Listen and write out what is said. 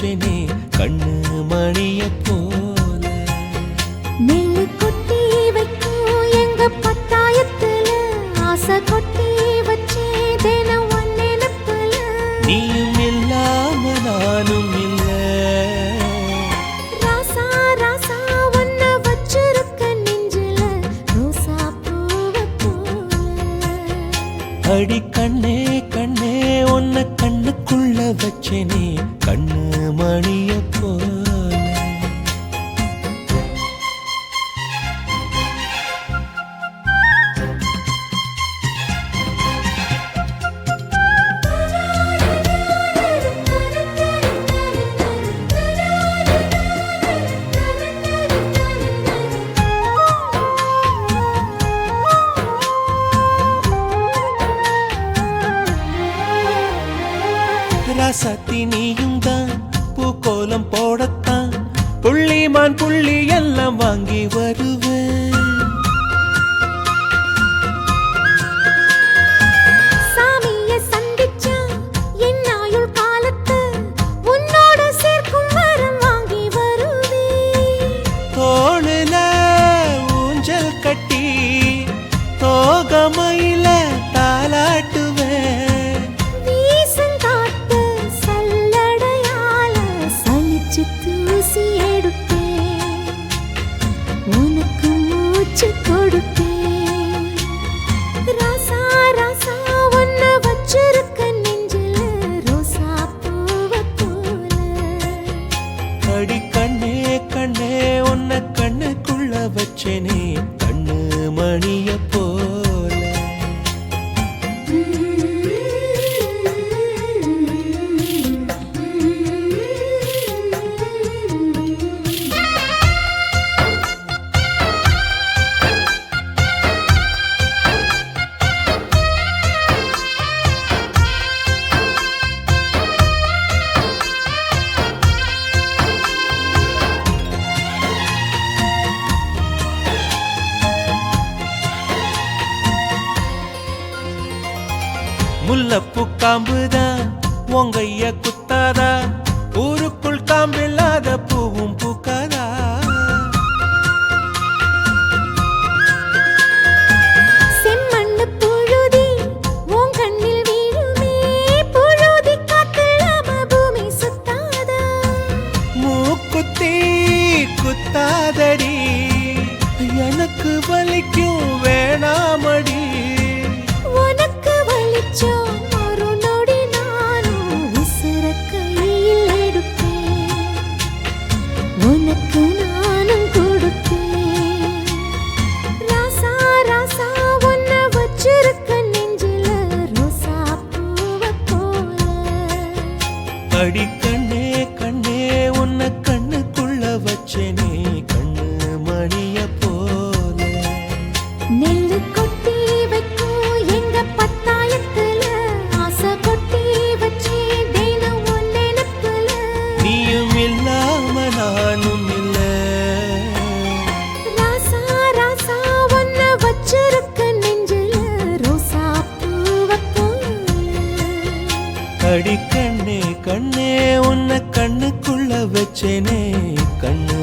வச்சேனே கண்ணு மணிய போல. நெல்லு கொட்டி வைக்கும் எங்க பத்தாயத்துல ஆசை கொட்டி வச்சே தினம் ஒன்னெனப்புல. நீயும் இல்லாம நானும் இல்ல. ராசா ராசா ஒன்ன வச்சிருக்க நெஞ்சில ரோசா பூவ போல. அடி கண்ணே கண்ணே உன்னை கண்ணுக்குள்ள வச்சேனே கண்ணு மணிய போல. ராசாத்தி நீயும் தான் பூக்கோலம் போடத்தான் புள்ளிமான் புள்ளி எல்லாம் வாங்கி வருவேன். சாமிய சந்திச்சா என் ஆயுள் காலத்து உன்னோட சேர்க்கும் வரம் வாங்கி வருவேன். தோளுல ஊஞ்சல் கட்டி தோகமையில தாலாட்டுவேன். வீசங்காத்து சல்லடையால சலிச்சு தூசி எடுப்பேன். உனக்கு மூச்சு கொடுப்பேன். ராசா ராசா ஒன்ன வச்சிருக்க நெஞ்சில ரோசா பூவ போல. அடி கண்ணே கண்ணே உன்னை கண்ணுக்குள்ள வச்சேனே கண்ணு மணிய போல. முல்லப்பூ காம்புதான் உங்கைய குத்தாதா ஊருக்குள் காம்பில்லாத பூவும் பூக்காதா. செம்மண்ணு புழுதி உன் கண்ணில் வீழுமே. புழுதி காத்தில்லாம பூமி சுத்தாதா. மூக்குத்தி குத்தாதடி எனக்கு வலிக்கும் வேணாமடி. உனக்கு வலிச்சோம் ஒரு நொடி நானும் உசுர கையில் எடுப்பேன். உனக்கு நானும் கொடுப்பேன். ராசா ராசா ஒன்ன வச்சிருக்க நெஞ்சில ரோசா பூவ போல. அடி கண்ணே கண்ணே உன்னை கண்ணுக்குள்ள வச்சேனே கண்ணு மணிய போல. நெல்லு கொட்டி வைக்கும் எங்க பத்தாயத்துல ஆசை கொட்டி வச்சே தினம் ஒன்னெனப்புல. நீயும் இல்லாம நானும் இல்ல. ராசா ராசா ஒன்ன வச்சிருக்க நெஞ்சில ரோசா பூவ போல. அடி கண்ணே கண்ணே உன்னை கண்ணுக்குள்ள வச்சேனே கண்ணு